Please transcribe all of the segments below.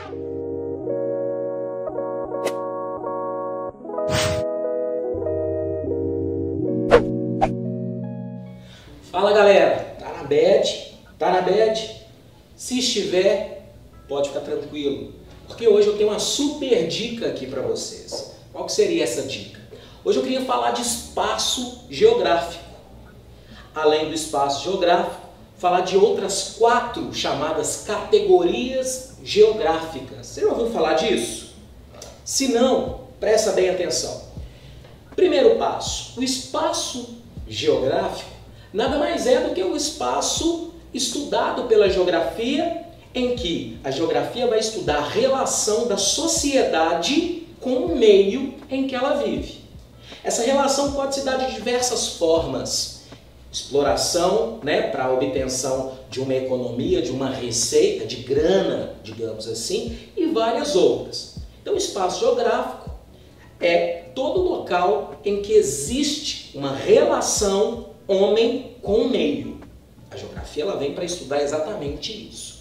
Fala galera, tá na bad? Tá na bad? Se estiver, pode ficar tranquilo, porque hoje eu tenho uma super dica aqui para vocês. Qual que seria essa dica? Hoje eu queria falar de espaço geográfico. Além do espaço geográfico, falar de outras 4 chamadas categorias geográficas. Você já ouviu falar disso? Se não, presta bem atenção. Primeiro passo, o espaço geográfico nada mais é do que o espaço estudado pela geografia, em que a geografia vai estudar a relação da sociedade com o meio em que ela vive. Essa relação pode se dar de diversas formas. Exploração, para a obtenção de uma economia, de uma receita, de grana, digamos assim, e várias outras. Então, o espaço geográfico é todo local em que existe uma relação homem com o meio. A geografia ela vem para estudar exatamente isso.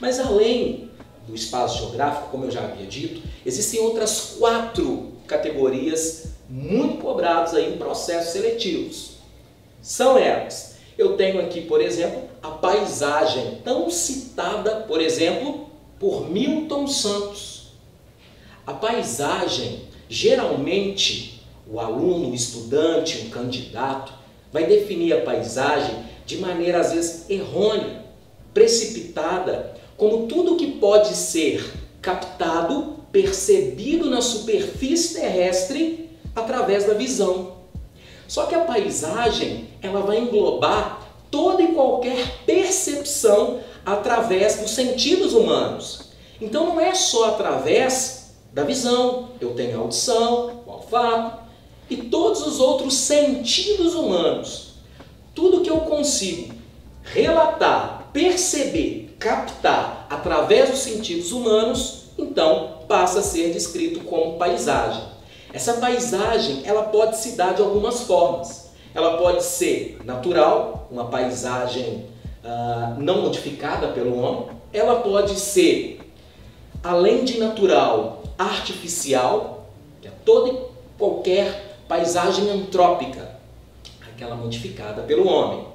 Mas além do espaço geográfico, como eu já havia dito, existem outras 4 categorias muito cobradas aí em processos seletivos. São elas. Eu tenho aqui, por exemplo, a paisagem, tão citada, por exemplo, por Milton Santos. A paisagem, geralmente, o aluno, o estudante, o candidato, vai definir a paisagem de maneira, às vezes, errônea, precipitada, como tudo que pode ser captado, percebido na superfície terrestre através da visão. Só que a paisagem, ela vai englobar toda e qualquer percepção através dos sentidos humanos. Então não é só através da visão, eu tenho a audição, o olfato e todos os outros sentidos humanos. Tudo que eu consigo relatar, perceber, captar através dos sentidos humanos, então passa a ser descrito como paisagem. Essa paisagem, ela pode se dar de algumas formas. Ela pode ser natural, uma paisagem não modificada pelo homem. Ela pode ser, além de natural, artificial, que é toda e qualquer paisagem antrópica, aquela modificada pelo homem.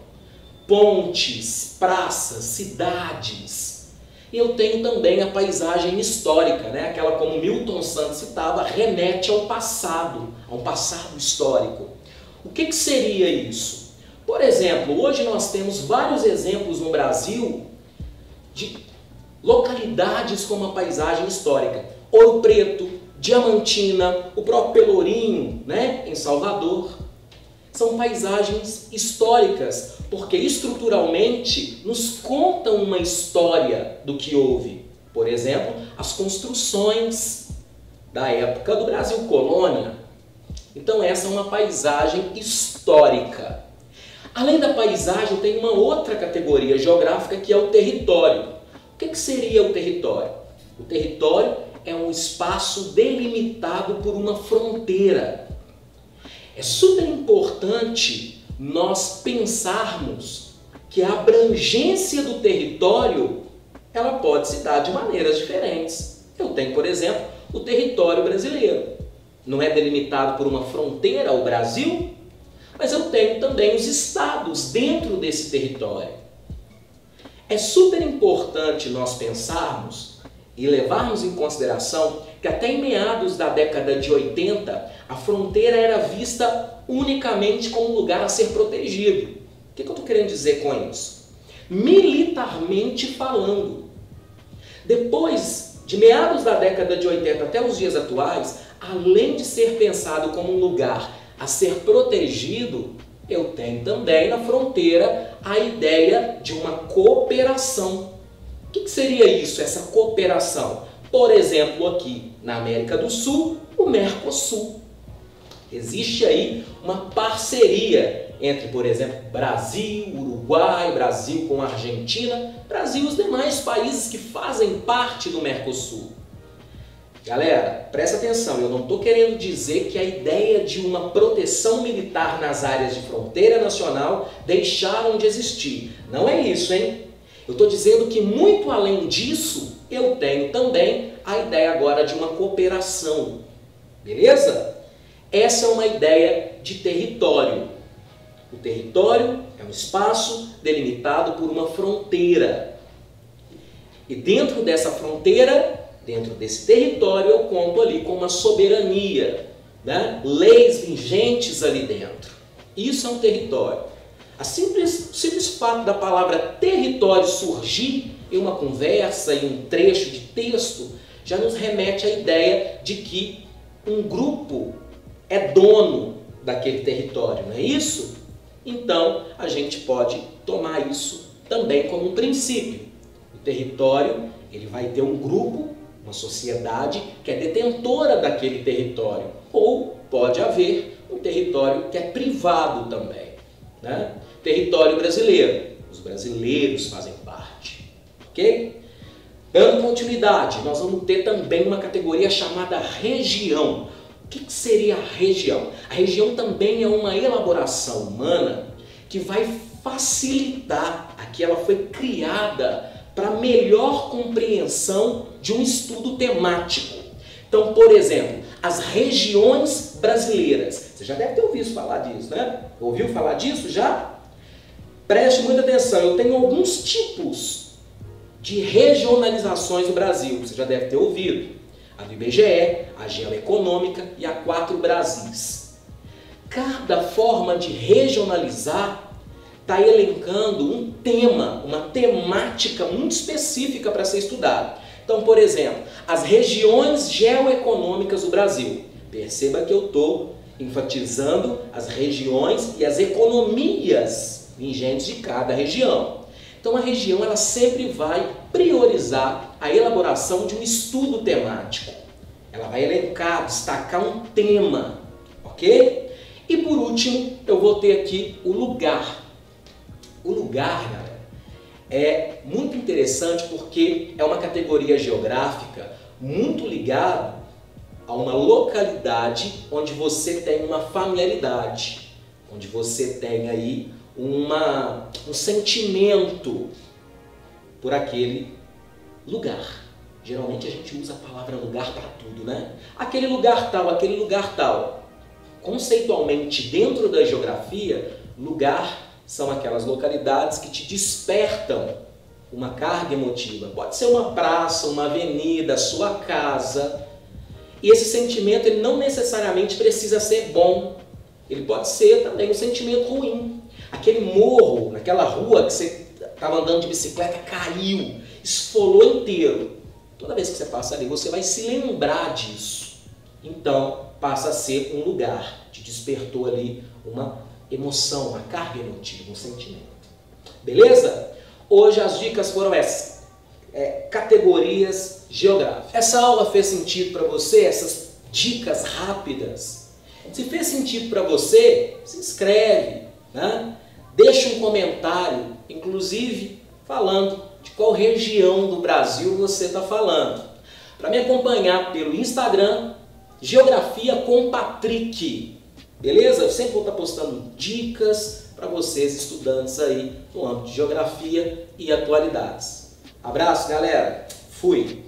Pontes, praças, cidades. E eu tenho também a paisagem histórica, aquela como Milton Santos citava, remete ao passado, a um passado histórico. O que seria isso? Por exemplo, hoje nós temos vários exemplos no Brasil de localidades com uma paisagem histórica. Ouro Preto, Diamantina, o próprio Pelourinho, em Salvador. São paisagens históricas, porque estruturalmente nos contam uma história do que houve. Por exemplo, as construções da época do Brasil colônia. Então essa é uma paisagem histórica. Além da paisagem, tem uma outra categoria geográfica que é o território. O que seria o território? O território é um espaço delimitado por uma fronteira. É super importante nós pensarmos que a abrangência do território ela pode se dar de maneiras diferentes. Eu tenho, por exemplo, o território brasileiro. Não é delimitado por uma fronteira ao Brasil, mas eu tenho também os estados dentro desse território. É super importante nós pensarmos e levarmos em consideração que até em meados da década de 80, a fronteira era vista unicamente como um lugar a ser protegido. O que eu estou querendo dizer com isso? Militarmente falando. Depois de meados da década de 80 até os dias atuais, além de ser pensado como um lugar a ser protegido, eu tenho também na fronteira a ideia de uma cooperação. O que seria isso, essa cooperação? Por exemplo, aqui na América do Sul, o Mercosul. Existe aí uma parceria entre, por exemplo, Brasil, Uruguai, Brasil com Argentina, Brasil e os demais países que fazem parte do Mercosul. Galera, presta atenção, eu não estou querendo dizer que a ideia de uma proteção militar nas áreas de fronteira nacional deixaram de existir. Não é isso, hein? Eu estou dizendo que muito além disso, eu tenho também a ideia agora de uma cooperação. Beleza? Essa é uma ideia de território. O território é um espaço delimitado por uma fronteira. E dentro dessa fronteira, dentro desse território, eu conto ali com uma soberania, né? Leis vigentes ali dentro. Isso é um território. O simples fato da palavra território surgir em uma conversa, em um trecho de texto, já nos remete à ideia de que um grupo é dono daquele território, não é isso? Então, a gente pode tomar isso também como um princípio. O território, ele vai ter um grupo, uma sociedade que é detentora daquele território. Ou pode haver um território que é privado também, né? Território brasileiro, os brasileiros fazem parte, ok? Dando continuidade, nós vamos ter também uma categoria chamada região. O que seria a região? A região também é uma elaboração humana que vai facilitar, aqui ela foi criada para melhor compreensão de um estudo temático. Então, por exemplo, as regiões brasileiras. Você já deve ter ouvido falar disso, né? Ouviu falar disso já? Preste muita atenção, eu tenho alguns tipos de regionalizações do Brasil, você já deve ter ouvido. A do IBGE, a Geoeconômica e a 4 Brasis. Cada forma de regionalizar está elencando um tema, uma temática muito específica para ser estudada. Então, por exemplo, as regiões geoeconômicas do Brasil. Perceba que eu estou enfatizando as regiões e as economias vigentes de cada região. Então a região ela sempre vai priorizar a elaboração de um estudo temático. Ela vai elencar, destacar um tema, ok? E por último, eu vou ter aqui o lugar. O lugar, galera, é muito interessante porque é uma categoria geográfica muito ligada a uma localidade onde você tem uma familiaridade, onde você tem aí um sentimento por aquele lugar. Geralmente a gente usa a palavra lugar para tudo, né? Aquele lugar tal, aquele lugar tal. Conceitualmente, dentro da geografia, lugar são aquelas localidades que te despertam uma carga emotiva. Pode ser uma praça, uma avenida, sua casa. E esse sentimento ele não necessariamente precisa ser bom. Ele pode ser também um sentimento ruim. Aquele morro, naquela rua que você estava andando de bicicleta, caiu, esfolou inteiro. Toda vez que você passa ali, você vai se lembrar disso. Então, passa a ser um lugar. Te despertou ali uma emoção, uma carga emotiva, um sentimento. Beleza? Hoje as dicas foram essas. Categorias geográficas. Essa aula fez sentido para você? Essas dicas rápidas? Se fez sentido para você, se inscreve, né? Deixa um comentário, inclusive falando de qual região do Brasil você está falando. Para me acompanhar pelo Instagram, Geografia com Patrick. Beleza? Eu sempre vou estar postando dicas para vocês, estudantes aí no âmbito de geografia e atualidades. Abraço, galera. Fui!